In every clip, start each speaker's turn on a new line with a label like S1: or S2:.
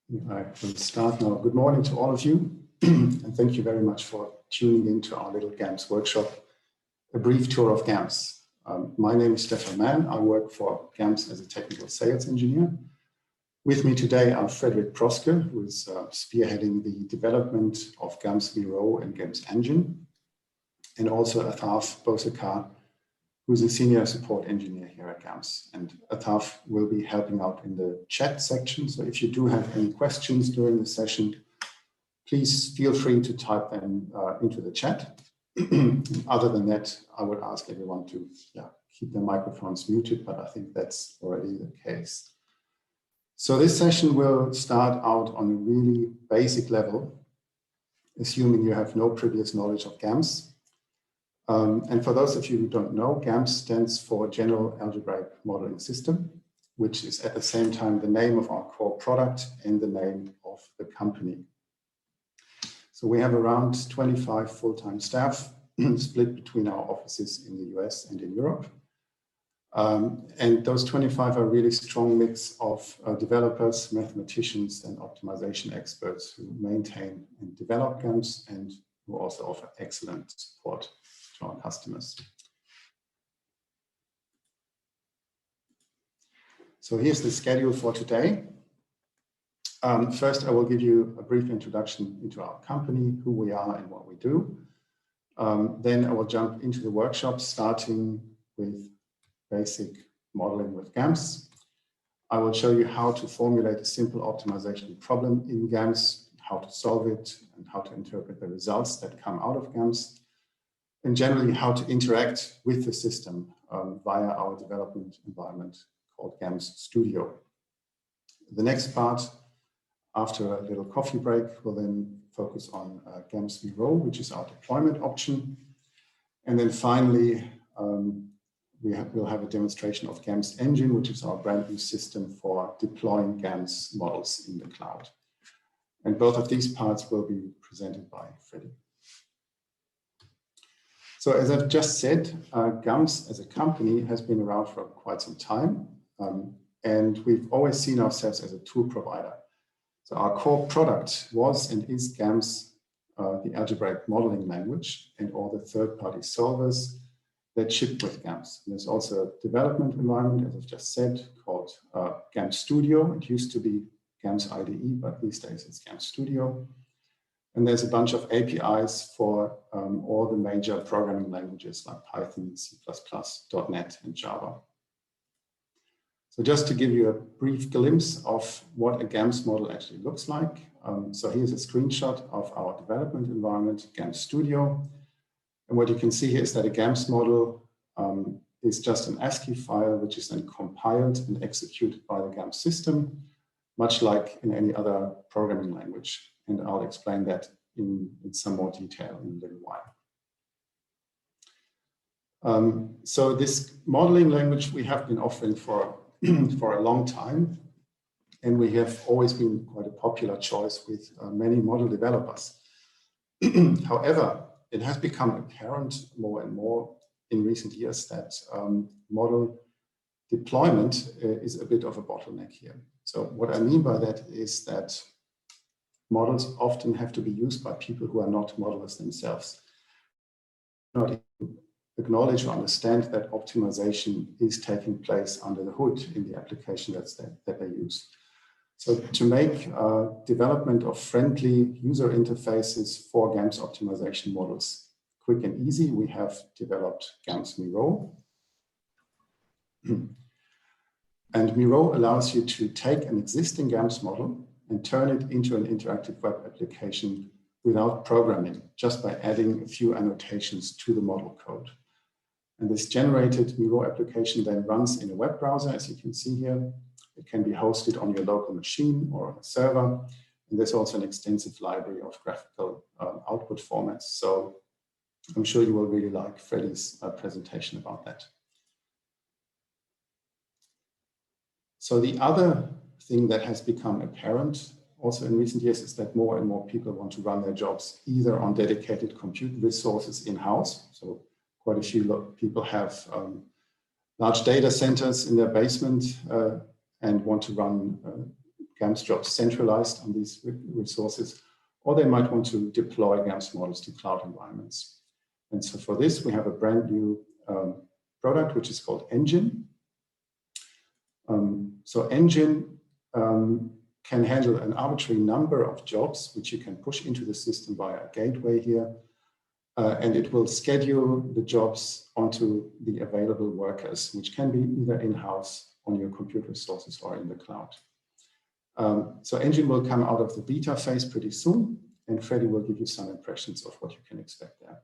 S1: I will start now. Good morning to all of you, and thank you very much for tuning in to our little GAMS workshop, a brief tour of GAMS. My name is Stefan. I work for GAMS as a technical sales engineer. With me today are Frederick Proske, who is spearheading the development of GAMS Miro and GAMS Engine, and also Atharv Bosekar, who is a senior support engineer here at GAMS. And Atharv will be helping out in the chat section. So if you do have any questions during the session, please feel free to type them into the chat. Other than that, I would ask everyone to keep their microphones muted, but I think that's already the case. So this session will start out on a really basic level, assuming you have no previous knowledge of GAMS. And for those of you who don't know, GAMS stands for General Algebraic Modeling System, which is at the same time the name of our core product and the name of the company. So we have around 25 full-time staff split between our offices in the US and in Europe. And those 25 are a really strong mix of developers, mathematicians, and optimization experts who maintain and develop GAMS and who also offer excellent support to our customers. So here's the schedule for today. First, I will give you a brief introduction into our company, who we are and what we do. Then I will jump into the workshop, starting with basic modeling with GAMS. I will show you how to formulate a simple optimization problem in GAMS, how to solve it, and how to interpret the results that come out of GAMS, and generally how to interact with the system via our development environment called GAMS Studio. The next part, after a little coffee break, will then focus on GAMS Miro, which is our deployment option. And then finally, we'll have a demonstration of GAMS Engine, which is our brand new system for deploying GAMS models in the cloud. And both of these parts will be presented by Freddie. So as I've just said, GAMS as a company has been around for quite some time, and we've always seen ourselves as a tool provider. So our core product was and is GAMS, the algebraic modeling language, and all the third-party solvers that ship with GAMS. And there's also a development environment, as I've just said, called GAMS Studio. It used to be GAMS IDE, but these days it's GAMS Studio. And there's a bunch of APIs for all the major programming languages like Python, C++, .NET, and Java. So just to give you a brief glimpse of what a GAMS model actually looks like. So here's a screenshot of our development environment, GAMS Studio. And what you can see here is that a GAMS model is just an ASCII file, which is then compiled and executed by the GAMS system, much like in any other programming language. And I'll explain that in some more detail in a little while. So this modeling language we have been offering for a long time, and we have always been quite a popular choice with many model developers. However, it has become apparent more and more in recent years that model deployment is a bit of a bottleneck here. So what I mean by that is that models often have to be used by people who are not modelers themselves, not acknowledge or understand that optimization is taking place under the hood in the application that they use. So to make development of friendly user interfaces for GAMS optimization models quick and easy, we have developed GAMS Miro. And Miro allows you to take an existing GAMS model and turn it into an interactive web application without programming, just by adding a few annotations to the model code. And this generated Miro application then runs in a web browser, as you can see here. It can be hosted on your local machine or on a server. And there's also an extensive library of graphical output formats. So I'm sure you will really like Freddie's presentation about that. So the other thing that has become apparent also in recent years is that more and more people want to run their jobs either on dedicated compute resources in-house. So quite a few people have large data centers in their basement and want to run GAMS jobs centralized on these resources, or they might want to deploy GAMS models to cloud environments. And so for this, we have a brand new product, which is called Engine. So Engine can handle an arbitrary number of jobs, which you can push into the system via a gateway here. And it will schedule the jobs onto the available workers, which can be either in-house on your compute resources or in the cloud. So Engine will come out of the beta phase pretty soon, and Freddie will give you some impressions of what you can expect there.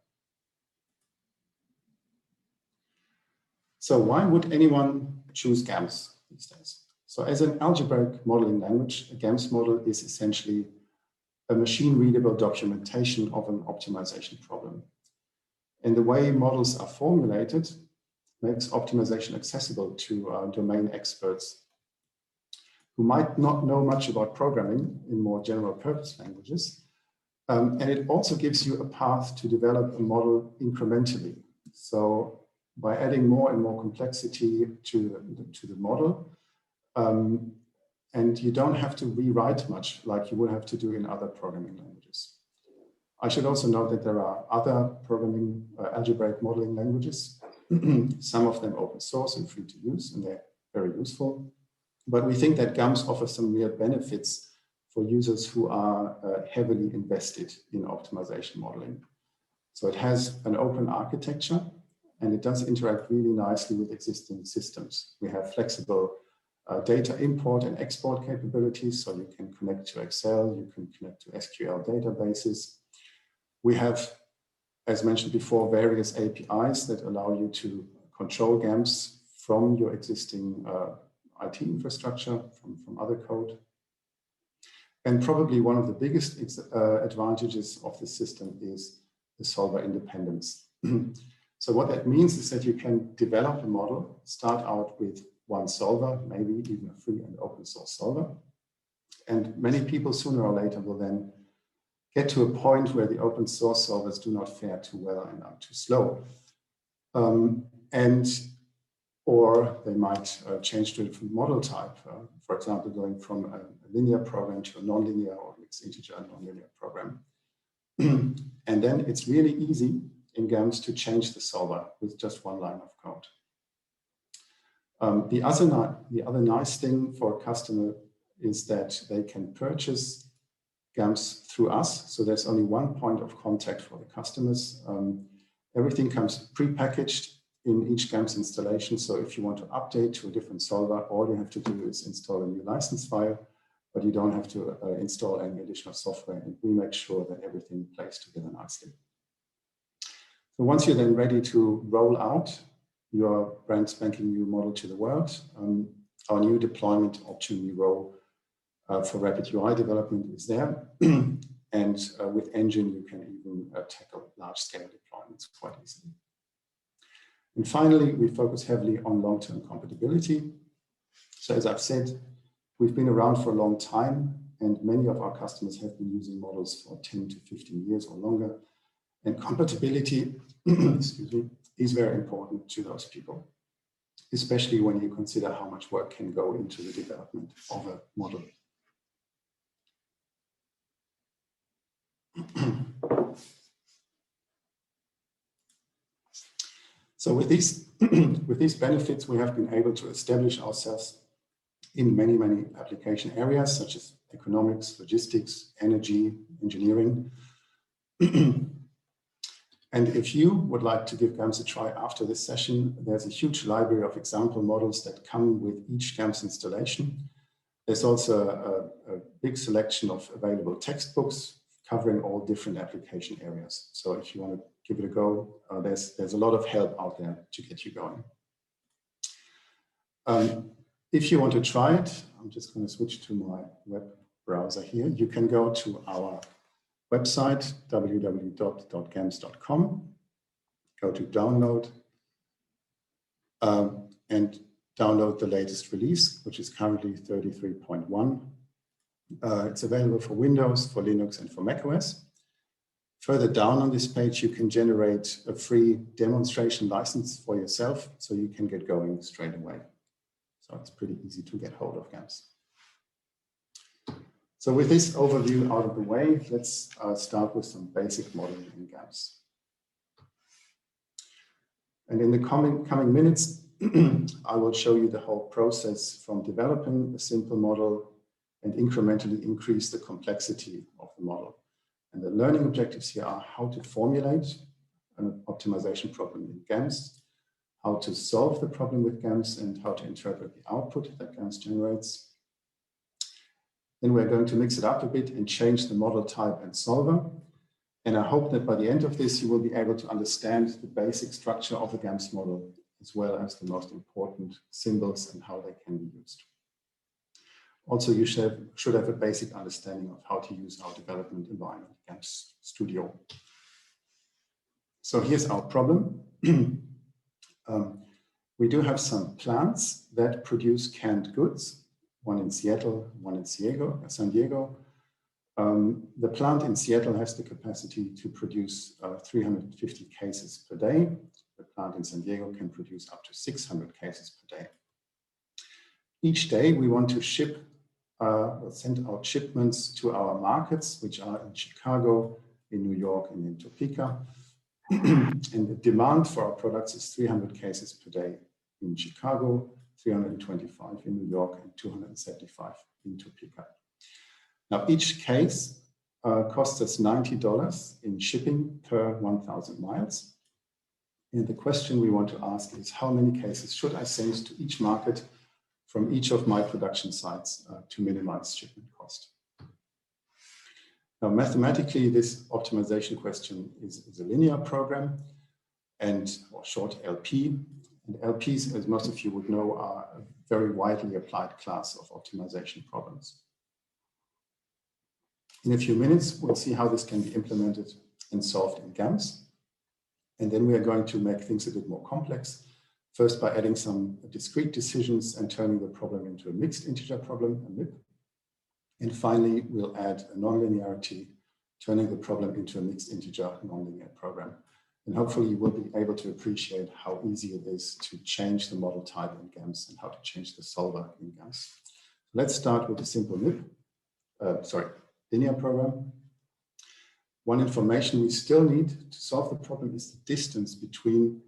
S1: So why would anyone choose GAMS these days? So as an algebraic modeling language, a GAMS model is essentially a machine-readable documentation of an optimization problem. And the way models are formulated makes optimization accessible to domain experts who might not know much about programming in more general purpose languages. And it also gives you a path to develop a model incrementally. So by adding more and more complexity to the model, and you don't have to rewrite much like you would have to do in other programming languages. I should also note that there are other programming algebraic modeling languages, some of them open source and free to use, and they're very useful. But we think that GAMS offers some real benefits for users who are heavily invested in optimization modeling. So it has an open architecture, and it does interact really nicely with existing systems. We have flexible data import and export capabilities, so you can connect to Excel, you can connect to SQL databases. We have, as mentioned before, various APIs that allow you to control GAMS from your existing IT infrastructure, from other code. And probably one of the biggest advantages of the system is the solver independence. So what that means is that you can develop a model, start out with one solver, maybe even a free and open source solver. And many people sooner or later will then get to a point where the open source solvers do not fare too well and are too slow. Or they might change to a different model type. For example, going from a linear program to a nonlinear or mixed integer and nonlinear program. And then it's really easy in GAMS to change the solver with just one line of code. The other nice thing for a customer is that they can purchase GAMS through us. So there's only one point of contact for the customers. Everything comes prepackaged in each GAMS installation. So if you want to update to a different solver, all you have to do is install a new license file, but you don't have to install any additional software. And we make sure that everything plays together nicely. So once you're then ready to roll out your brand spanking new model to the world, our new deployment option Miro for rapid UI development is there. And with Engine, you can even tackle large-scale deployments quite easily. And finally, we focus heavily on long-term compatibility. So as I've said, we've been around for a long time, and many of our customers have been using models for 10 to 15 years or longer. And compatibility, excuse me, is very important to those people, especially when you consider how much work can go into the development of a model. So with these benefits, we have been able to establish ourselves in many, many application areas, such as economics, logistics, energy, engineering. And if you would like to give GAMS a try after this session, there's a huge library of example models that come with each GAMS installation. There's also a big selection of available textbooks covering all different application areas. So if you want to give it a go, there's a lot of help out there to get you going. If you want to try it, I'm just going to switch to my web browser here. You can go to our website, www.gams.com, go to download, and download the latest release, which is currently 33.1. It's available for Windows, for Linux, and for macOS. Further down on this page, you can generate a free demonstration license for yourself, so you can get going straight away. So it's pretty easy to get hold of GAMS. So with this overview out of the way, let's start with some basic modeling in GAMS. And in the coming minutes, I will show you the whole process from developing a simple model and incrementally increase the complexity of the model. And the learning objectives here are how to formulate an optimization problem in GAMS, how to solve the problem with GAMS, and how to interpret the output that GAMS generates. Then we're going to mix it up a bit and change the model type and solver. And I hope that by the end of this, you will be able to understand the basic structure of a GAMS model, as well as the most important symbols and how they can be used. Also, you should have a basic understanding of how to use our development environment, GAMS Studio. So here's our problem. We do have some plants that produce canned goods, one in Seattle, one in San Diego. The plant in Seattle has the capacity to produce 350 cases per day. The plant in San Diego can produce up to 600 cases per day. Each day we want to send out shipments to our markets, which are in Chicago, in New York, and in Topeka. And the demand for our products is 300 cases per day in Chicago, 325 in New York, and 275 in Topeka. Now, each case costs us $90 in shipping per 1,000 miles. And the question we want to ask is, how many cases should I send to each market from each of my production sites to minimize shipment cost? Now, mathematically, this optimization question is a linear program, or short LP. And LPs, as most of you would know, are a very widely applied class of optimization problems. In a few minutes, we'll see how this can be implemented and solved in GAMS. And then we are going to make things a bit more complex, first by adding some discrete decisions and turning the problem into a mixed integer problem, a MIP. And finally, we'll add a nonlinearity, turning the problem into a mixed integer nonlinear program. And hopefully you will be able to appreciate how easy it is to change the model type in GAMS and how to change the solver in GAMS. Let's start with a simple linear program. One information we still need to solve the problem is the distance between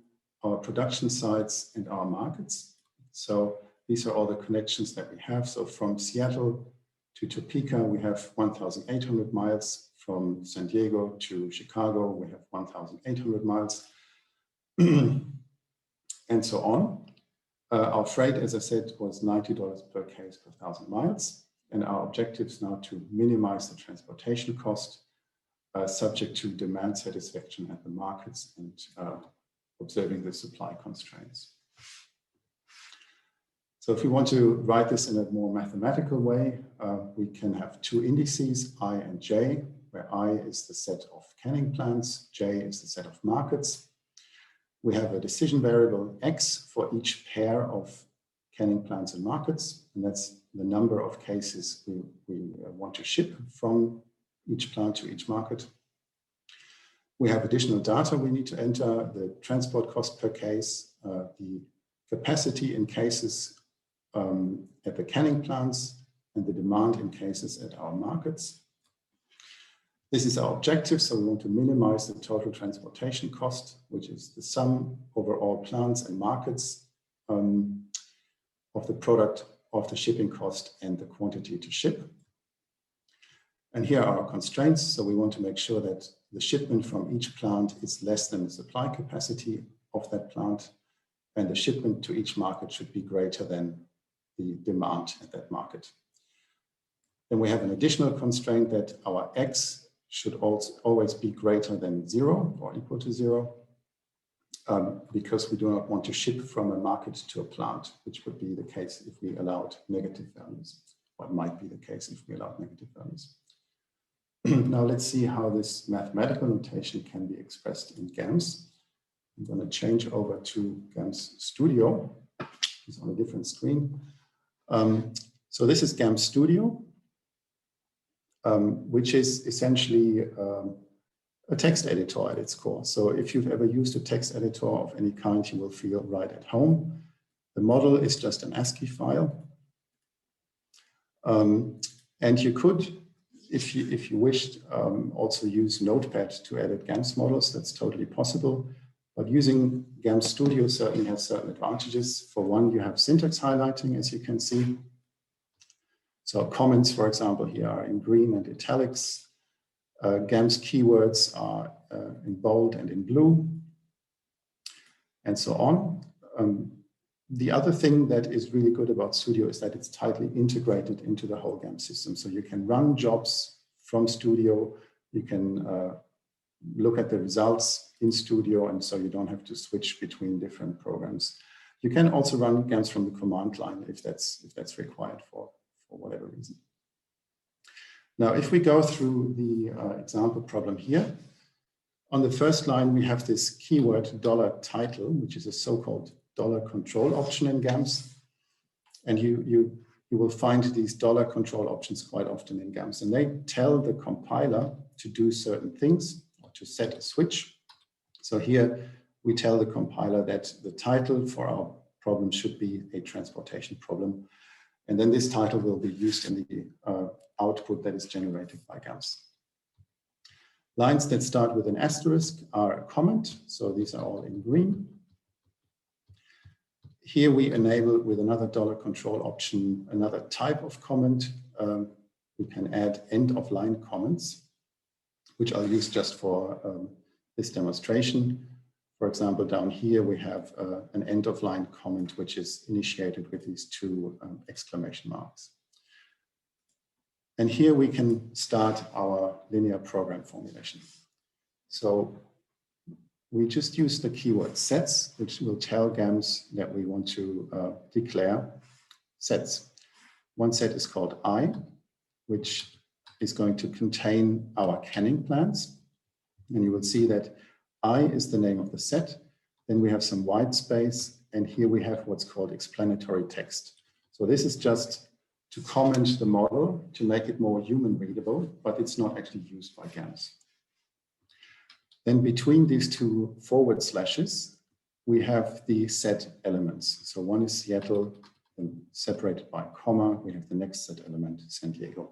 S1: our production sites and our markets. So these are all the connections that we have. So from Seattle to Topeka, we have 1,800 miles. From San Diego to Chicago, we have 1,800 miles, and so on. Our freight, as I said, was $90 per case per 1,000 miles. And our objective is now to minimize the transportation cost, subject to demand satisfaction at the markets and observing the supply constraints. So if we want to write this in a more mathematical way, we can have two indices, I and J, where I is the set of canning plants, J is the set of markets. We have a decision variable X for each pair of canning plants and markets, and that's the number of cases we want to ship from each plant to each market. We have additional data we need to enter, the transport cost per case, the capacity in cases at the canning plants, and the demand in cases at our markets. This is our objective, so we want to minimize the total transportation cost, which is the sum over all plants and markets of the product, of the shipping cost, and the quantity to ship. And here are our constraints. So we want to make sure that the shipment from each plant is less than the supply capacity of that plant, and the shipment to each market should be greater than the demand at that market. Then we have an additional constraint that our X should also always be greater than 0 or equal to 0, because we do not want to ship from a market to a plant, which would be the case if we allowed negative values, or it might be the case if we allowed negative values. Now let's see how this mathematical notation can be expressed in GAMS. I'm going to change over to GAMS Studio. It's on a different screen. So this is GAMS Studio, which is essentially a text editor at its core. So if you've ever used a text editor of any kind, you will feel right at home. The model is just an ASCII file. And you could if you wished, also use Notepad to edit GAMS models. That's totally possible. But using GAMS Studio certainly has certain advantages. For one, you have syntax highlighting, as you can see. So comments, for example, here are in green and italics. GAMS keywords are in bold and in blue, and so on. The other thing that is really good about Studio is that it's tightly integrated into the whole GAMS system. So you can run jobs from Studio, you can look at the results in Studio, and so you don't have to switch between different programs. You can also run GAMS from the command line if that's required for whatever reason. Now, if we go through the example problem here, on the first line, we have this keyword $title, which is a so-called $control option in GAMS. And you will find these $control options quite often in GAMS. And they tell the compiler to do certain things or to set a switch. So here we tell the compiler that the title for our problem should be a transportation problem. And then this title will be used in the output that is generated by GAMS. Lines that start with an asterisk are a comment. So these are all in green. Here we enable with another $control option, another type of comment. We can add end of line comments, which I'll use just for this demonstration. For example, down here we have an end of line comment, which is initiated with these two exclamation marks. And here we can start our linear program formulation. So we just use the keyword sets, which will tell GAMS that we want to declare sets. One set is called I, which is going to contain our canning plans. And you will see that I is the name of the set. Then we have some white space, and here we have what's called explanatory text. So this is just to comment the model to make it more human readable, but it's not actually used by GAMS. Then between these two forward slashes, we have the set elements. So one is Seattle, and separated by a comma. We have the next set element, San Diego.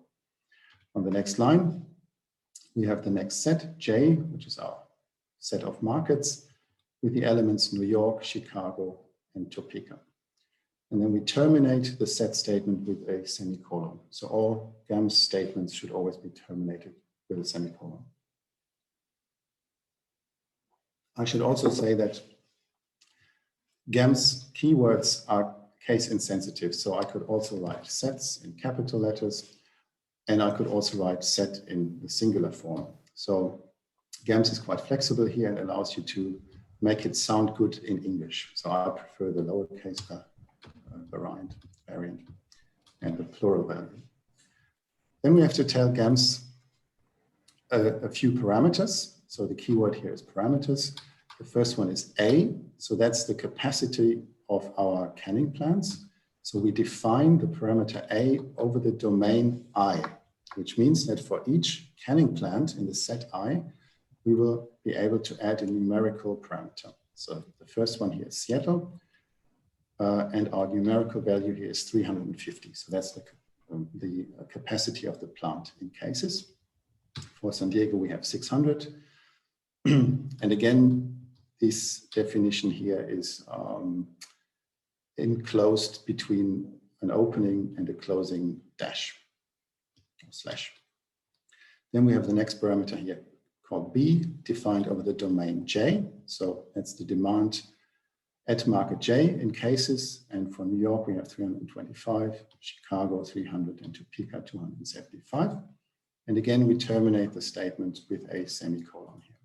S1: On the next line, we have the next set, J, which is our set of markets, with the elements New York, Chicago, and Topeka. And then we terminate the set statement with a semicolon. So all GAMS statements should always be terminated with a semicolon. I should also say that GAMS keywords are case insensitive. So I could also write sets in capital letters, and I could also write set in the singular form. So GAMS is quite flexible here and allows you to make it sound good in English. So I prefer the lowercase variant and the plural value. Then we have to tell GAMS a few parameters. So the keyword here is parameters. The first one is A. So that's the capacity of our canning plans. So we define the parameter A over the domain I, which means that for each canning plant in the set I, we will be able to add a numerical parameter. So the first one here is Seattle, and our numerical value here is 350. So that's the capacity of the plant in cases. For San Diego, we have 600. And again, this definition here is enclosed between an opening and a closing dash or slash. Then we have the next parameter here called B, defined over the domain J. So that's the demand at market J in cases. And for New York, we have 325, Chicago 300, and Topeka 275. And again, we terminate the statement with a semicolon here.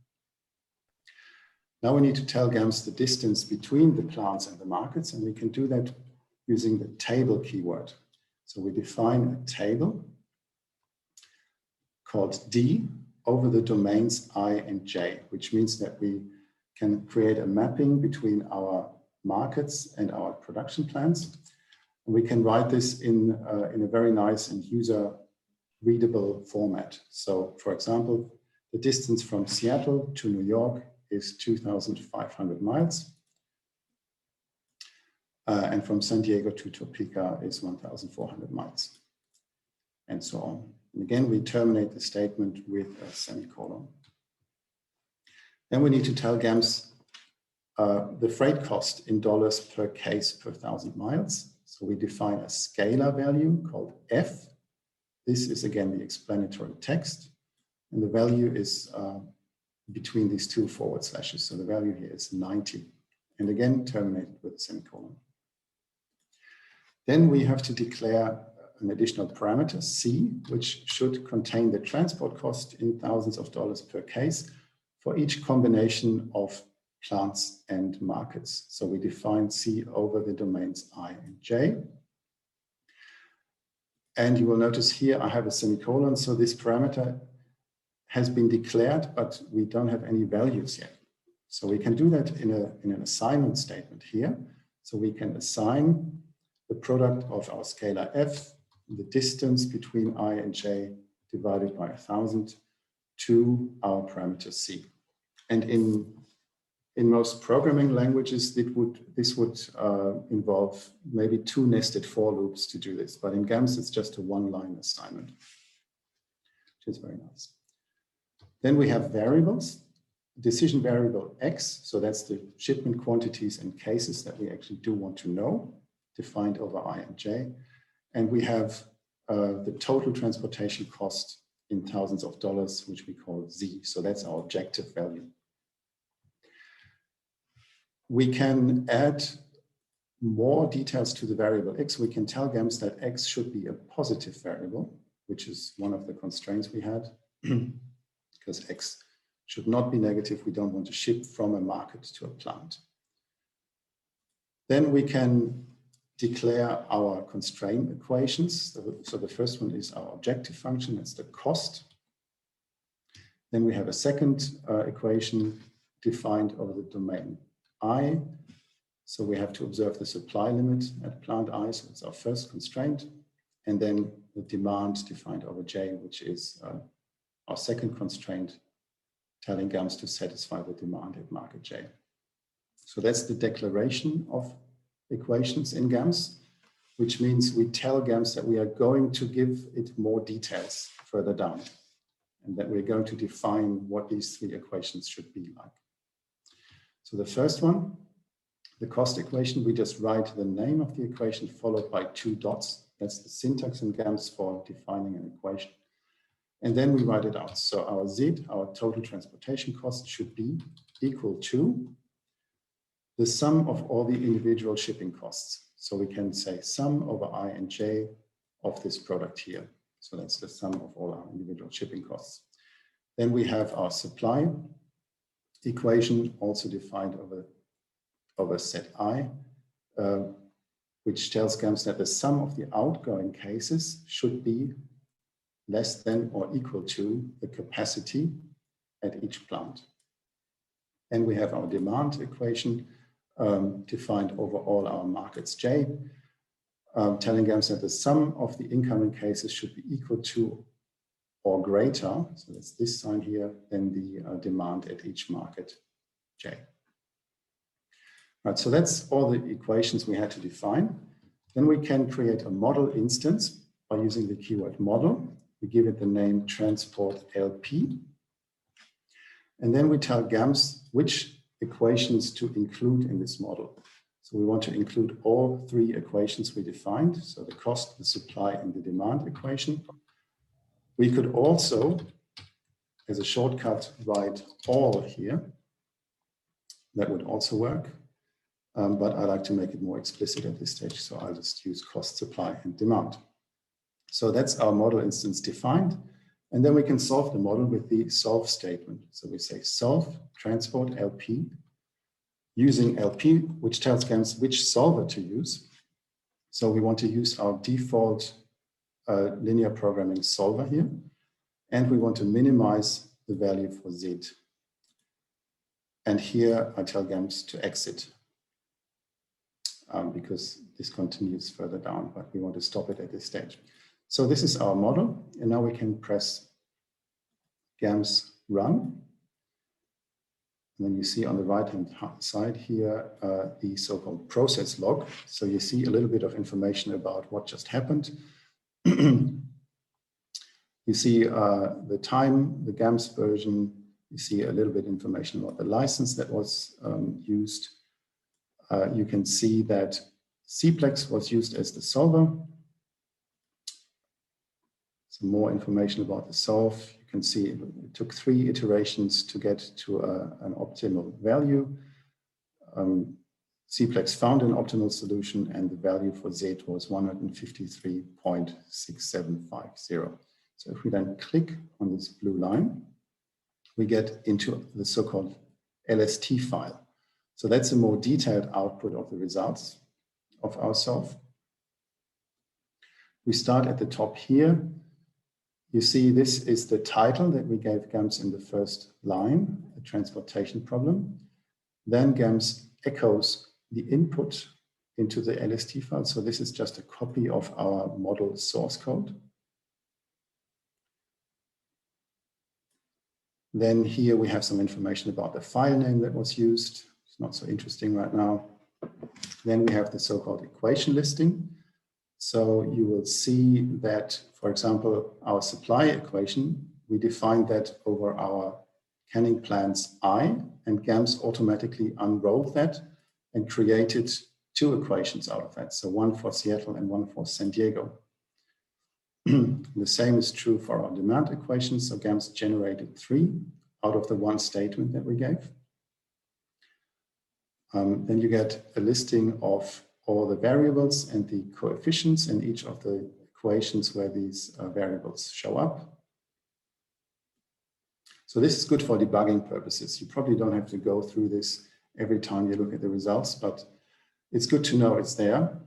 S1: Now we need to tell GAMS the distance between the plants and the markets, and we can do that using the table keyword. So we define a table called D over the domains I and J, which means that we can create a mapping between our markets and our production plans. And we can write this in a very nice and user-readable format. So for example, the distance from Seattle to New York is 2,500 miles. And from San Diego to Topeka is 1,400 miles, and so on. And again, we terminate the statement with a semicolon. Then we need to tell GAMS the freight cost in dollars per case per 1,000 miles. So we define a scalar value called F. This is again the explanatory text. And the value is between these two forward slashes. So the value here is 90. And again, terminated with a semicolon. Then we have to declare an additional parameter, C, which should contain the transport cost in thousands of dollars per case for each combination of plants and markets. So we define C over the domains I and J. And you will notice here I have a semicolon. So this parameter has been declared, but we don't have any values yet. So we can do that in an assignment statement here. So we can assign the product of our scalar F, the distance between I and J divided by 1,000 to our parameter C. And in most programming languages, this would involve maybe 2 nested for loops to do this. But in GAMS, it's just a one-line assignment, which is very nice. Then we have variables, decision variable X. So that's the shipment quantities and cases that we actually do want to know, defined over I and J. And we have the total transportation cost in thousands of dollars, which we call Z. So that's our objective value. We can add more details to the variable X. We can tell GAMS that X should be a positive variable, which is one of the constraints we had, because X should not be negative. We don't want to ship from a market to a plant. Then we can declare our constraint equations. So the first one is our objective function, that's the cost. Then we have a second equation defined over the domain I. So we have to observe the supply limit at plant I, so it's our first constraint. And then the demand defined over J, which is our second constraint, telling GAMS to satisfy the demand at market J. So that's the declaration of equations in GAMS, which means we tell GAMS that we are going to give it more details further down, and that we're going to define what these 3 equations should be like. So the first one, the cost equation, we just write the name of the equation followed by 2 dots. That's the syntax in GAMS for defining an equation. And then we write it out. So our Z, our total transportation cost, should be equal to the sum of all the individual shipping costs. So we can say sum over I and J of this product here. So that's the sum of all our individual shipping costs. Then we have our supply equation, also defined over set I, which tells GAMS that the sum of the outgoing cases should be less than or equal to the capacity at each plant. And we have our demand equation defined over all our markets J, telling GAMS that the sum of the incoming cases should be equal to or greater, so that's this sign here, than the demand at each market J. Right, so that's all the equations we had to define. Then we can create a model instance by using the keyword model. We give it the name transport LP. And then we tell GAMS which equations to include in this model. So we want to include all 3 equations we defined. So the cost, the supply, and the demand equation. We could also, as a shortcut, write all here. That would also work. But I like to make it more explicit at this stage. So I'll just use cost, supply, and demand. So that's our model instance defined. And then we can solve the model with the solve statement. So we say solve transport LP using LP, which tells GAMS which solver to use. So we want to use our default linear programming solver here. And we want to minimize the value for Z. And here I tell GAMS to exit because this continues further down, but we want to stop it at this stage. So this is our model, and now we can press GAMS run. And then you see on the right-hand side here, the so-called process log. So you see a little bit of information about what just happened. You see the time, the GAMS version. You see a little bit information about the license that was used. You can see that Cplex was used as the solver. Some more information about the solve. You can see it took 3 iterations to get to an optimal value. Cplex found an optimal solution and the value for Z was 153.6750. So if we then click on this blue line, we get into the so-called LST file. So that's a more detailed output of the results of our solve. We start at the top here. You see this is the title that we gave GAMS in the first line, a transportation problem. Then GAMS echoes the input into the LST file. So this is just a copy of our model source code. Then here we have some information about the file name that was used. It's not so interesting right now. Then we have the so-called equation listing. So you will see that, for example, our supply equation, we defined that over our canning plants I, and GAMS automatically unrolled that and created 2 equations out of that. So one for Seattle and one for San Diego. The same is true for our demand equations. So GAMS generated 3 out of the 1 statement that we gave. Then you get a listing of all the variables and the coefficients in each of the equations where these variables show up. So this is good for debugging purposes. You probably don't have to go through this every time you look at the results, but it's good to know it's there.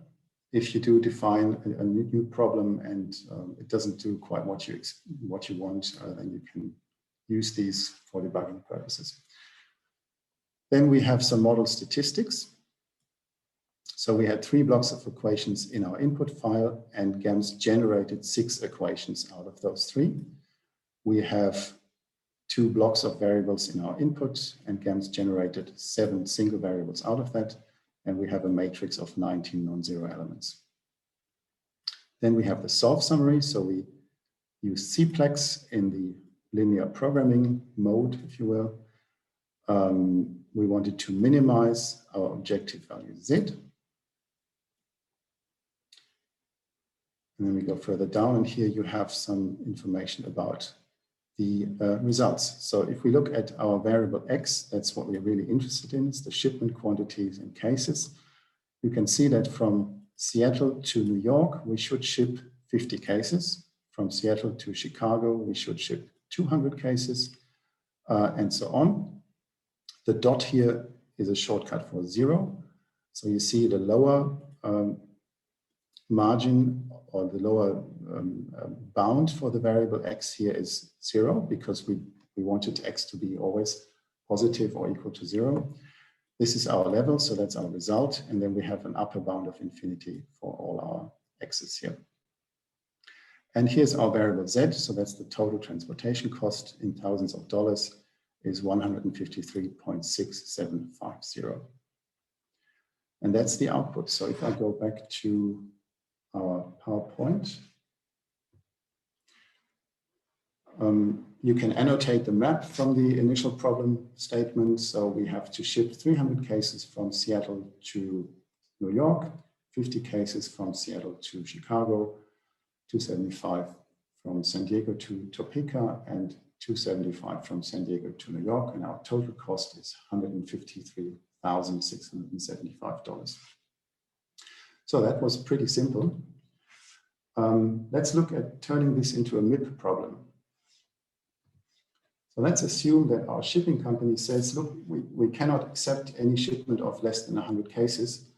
S1: If you do define a new problem and it doesn't do quite what you want, then you can use these for debugging purposes. Then we have some model statistics. So we had 3 blocks of equations in our input file, and GAMS generated 6 equations out of those 3. We have 2 blocks of variables in our input, and GAMS generated 7 single variables out of that. And we have a matrix of 19 non-zero elements. Then we have the solve summary. So we use Cplex in the linear programming mode, if you will. We wanted to minimize our objective value Z. And then we go further down, and here you have some information about the results. So if we look at our variable X, that's what we're really interested in. It's the shipment quantities and cases. You can see that from Seattle to New York, we should ship 50 cases. From Seattle to Chicago, we should ship 200 cases, and so on. The dot here is a shortcut for 0. So you see the lower margin or the lower bound for the variable X here is 0 because we wanted X to be always positive or equal to 0. This is our level, so that's our result. And then we have an upper bound of infinity for all our X's here. And here's our variable Z. So that's the total transportation cost in thousands of dollars is 153.6750. And that's the output. So if I go back to our PowerPoint, you can annotate the map from the initial problem statement. So we have to ship 300 cases from Seattle to New York, 50 cases from Seattle to Chicago, 275 from San Diego to Topeka, and 275 from San Diego to New York. And our total cost is $153,675. So that was pretty simple. Let's look at turning this into a MIP problem. So let's assume that our shipping company says, look, we cannot accept any shipment of less than 100 cases.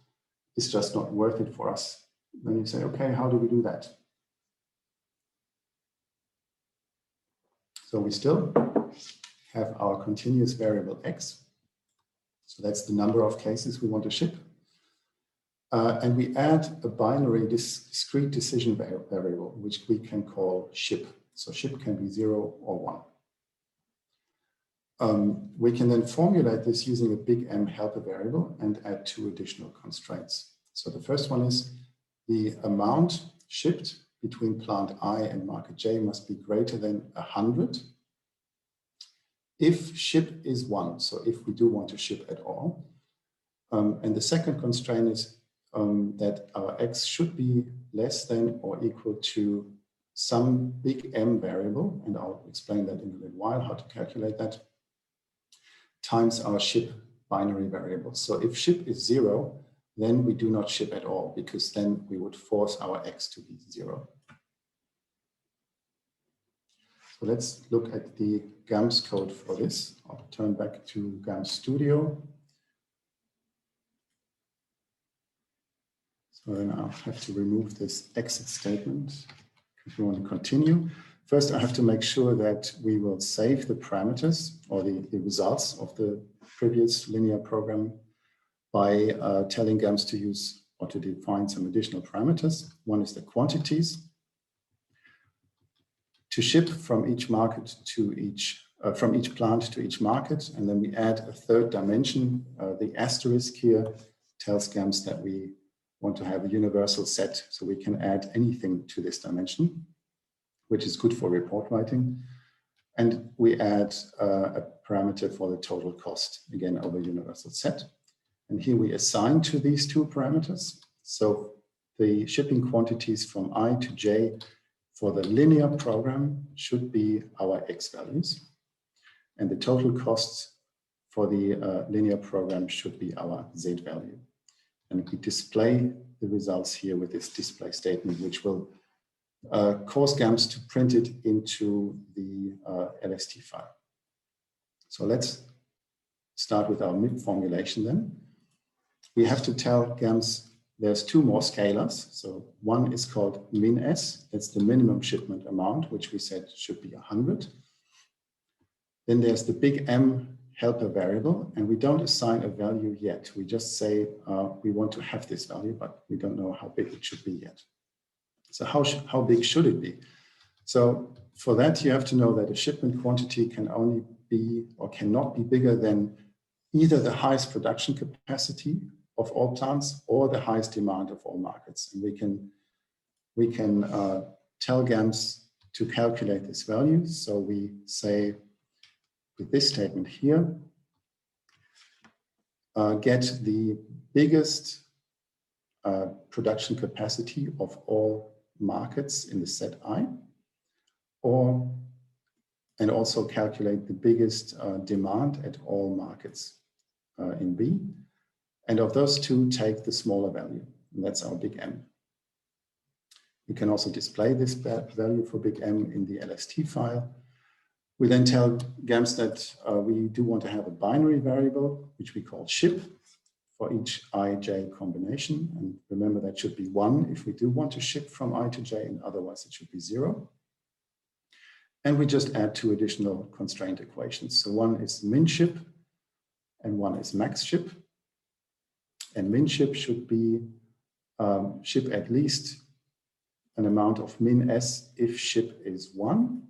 S1: It's just not worth it for us. Then you say, okay, how do we do that? So we still have our continuous variable X. So that's the number of cases we want to ship. And we add a binary discrete decision variable, which we can call ship. So ship can be 0 or 1. We can then formulate this using a big M helper variable and add 2 additional constraints. So the first one is the amount shipped between plant I and market J must be greater than 100 if ship is 1, so if we do want to ship at all. And the second constraint is that our X should be less than or equal to some big M variable, and I'll explain that in a little while, how to calculate that, times our ship binary variable. So if ship is 0, then we do not ship at all, because then we would force our X to be 0. So let's look at the GAMS code for this. I'll turn back to GAMS Studio. So then I'll have to remove this exit statement if we want to continue. First, I have to make sure that we will save the parameters or the results of the previous linear program by telling GAMS to use or to define some additional parameters. One is the quantities. To ship from each market to each, from each plant to each market, and then we add a third dimension. The asterisk here tells GAMS that we want to have a universal set, so we can add anything to this dimension, which is good for report writing. And we add a parameter for the total cost, again, over universal set. And here we assign to these two parameters. So the shipping quantities from I to J for the linear program should be our X values. And the total costs for the linear program should be our Z value. And we display the results here with this display statement, which will cause GAMS to print it into the LST file. So let's start with our MIP formulation then. We have to tell GAMS there's two more scalars. So one is called min S, that's the minimum shipment amount, which we said should be 100. Then there's the big M helper variable, and we don't assign a value yet. We just say we want to have this value, but we don't know how big it should be yet. So how big should it be? So for that, you have to know that a shipment quantity can only be or cannot be bigger than either the highest production capacity of all plants or the highest demand of all markets. And we can tell GAMS to calculate this value. So we say with this statement here, get the biggest production capacity of all markets in the set I, and also calculate the biggest demand at all markets in B. And of those two, take the smaller value, and that's our big M. We can also display this value for big M in the LST file. We then tell GAMS that we do want to have a binary variable, which we call ship, for each I-J combination. And remember, that should be 1 if we do want to ship from I to J, and otherwise it should be 0. And we just add two additional constraint equations. So one is min ship and one is max ship. And min ship should be ship at least an amount of min S if ship is 1.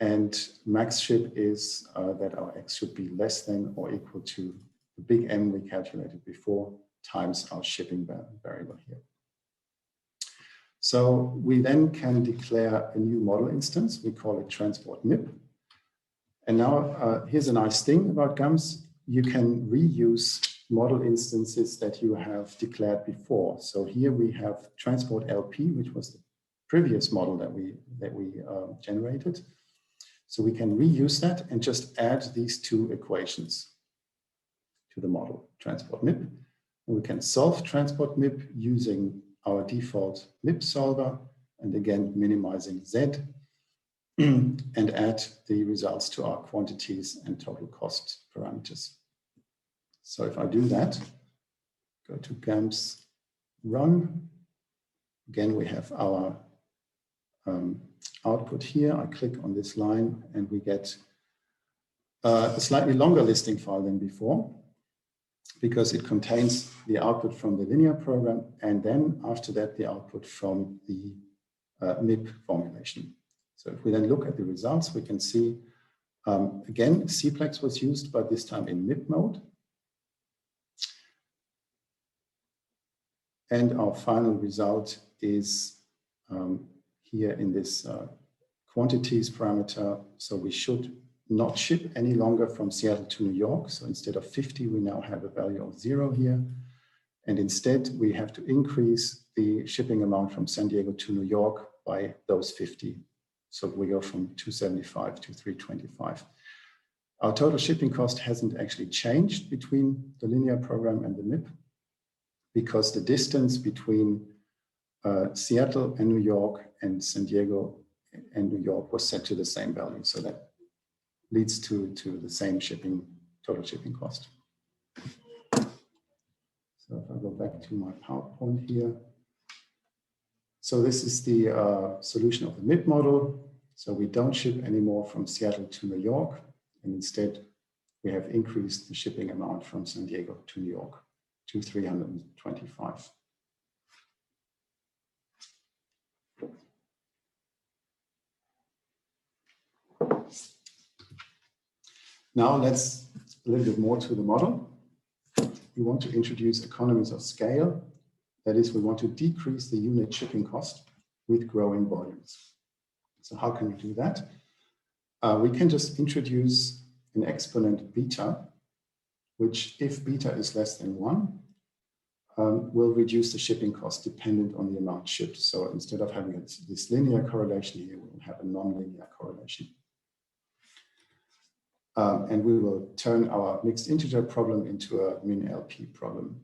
S1: And max ship is that our X should be less than or equal to the big M we calculated before times our shipping variable here. So we then can declare a new model instance. We call it transport MIP. And now here's a nice thing about GAMS. You can reuse model instances that you have declared before. So here we have transport LP, which was the previous model that we generated. So we can reuse that and just add these two equations to the model, transport MIP. And we can solve transport MIP using our default MIP solver, and again, minimizing Z, and add the results to our quantities and total cost parameters. So if I do that, go to GAMS run. Again, we have our output here. I click on this line and we get a slightly longer listing file than before, because it contains the output from the linear program, and then after that, the output from the MIP formulation. So if we then look at the results, we can see, again, Cplex was used, but this time in MIP mode. And our final result is here in this quantities parameter. So we should not ship any longer from Seattle to New York. So instead of 50, we now have a value of 0 here. And instead, we have to increase the shipping amount from San Diego to New York by those 50. So we go from 275 to 325. Our total shipping cost hasn't actually changed between the linear program and the MIP, because the distance between Seattle and New York and San Diego and New York was set to the same value. So that leads to the same total shipping cost. So if I go back to my PowerPoint here. So this is the solution of the MIP model. So we don't ship anymore from Seattle to New York, and instead we have increased the shipping amount from San Diego to New York to 325. Now let's a little bit more to the model. We want to introduce economies of scale. That is, we want to decrease the unit shipping cost with growing volumes. So how can we do that? We can just introduce an exponent beta, which if beta is less than 1, will reduce the shipping cost dependent on the amount shipped. So instead of having this linear correlation here, we will have a non-linear correlation. And we will turn our mixed integer problem into a min LP problem.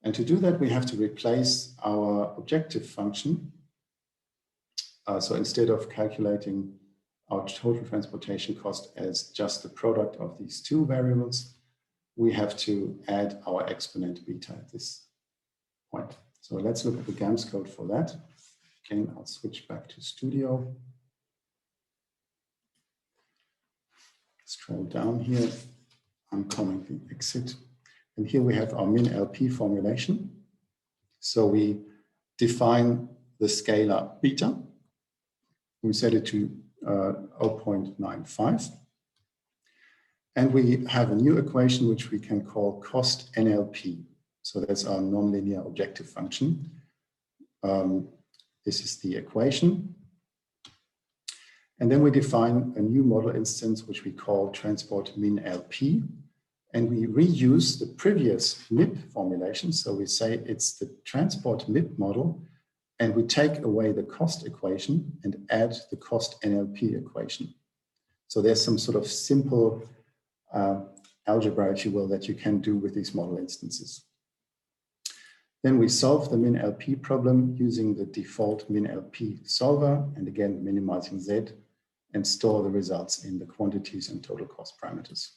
S1: And to do that, we have to replace our objective function. So instead of calculating our total transportation cost as just the product of these two variables, we have to add our exponent beta at this point. So let's look at the GAMS code for that. Again, I'll switch back to Studio. Scroll down here, uncomment the exit. And here we have our min LP formulation. So we define the scalar beta. We set it to 0.95. And we have a new equation which we can call cost NLP. So that's our nonlinear objective function. This is the equation. And then we define a new model instance, which we call transport min LP. And we reuse the previous MIP formulation. So we say it's the transport MIP model, and we take away the cost equation and add the cost NLP equation. So there's some sort of simple algebra, if you will, that you can do with these model instances. Then we solve the min LP problem using the default min LP solver, and again, minimizing Z, and store the results in the quantities and total cost parameters.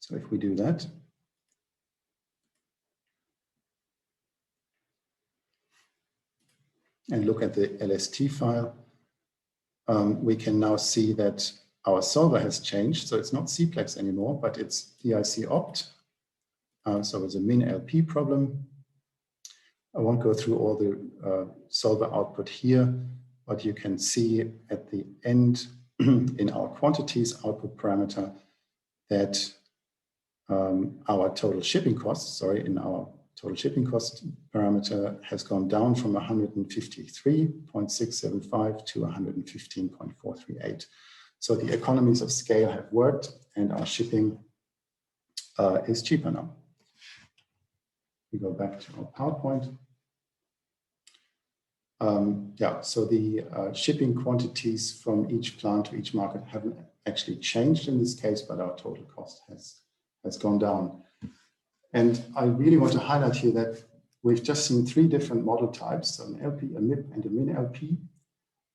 S1: So if we do that, and look at the LST file, we can now see that our solver has changed. So it's not Cplex anymore, but it's DIC opt. So it's a min LP problem. I won't go through all the solver output here, but you can see at the end in our quantities output parameter that our total shipping cost, in our total shipping cost parameter has gone down from 153.675 to 115.438. So the economies of scale have worked, and our shipping is cheaper now. We go back to our PowerPoint. So the shipping quantities from each plant to each market haven't actually changed in this case, but our total cost has gone down. And I really want to highlight here that we've just seen 3 different model types, so an LP, a MIP, and a min LP.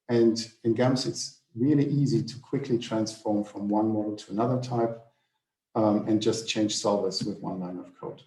S1: And in GAMS, it's really easy to quickly transform from one model to another type and just change solvers with one line of code.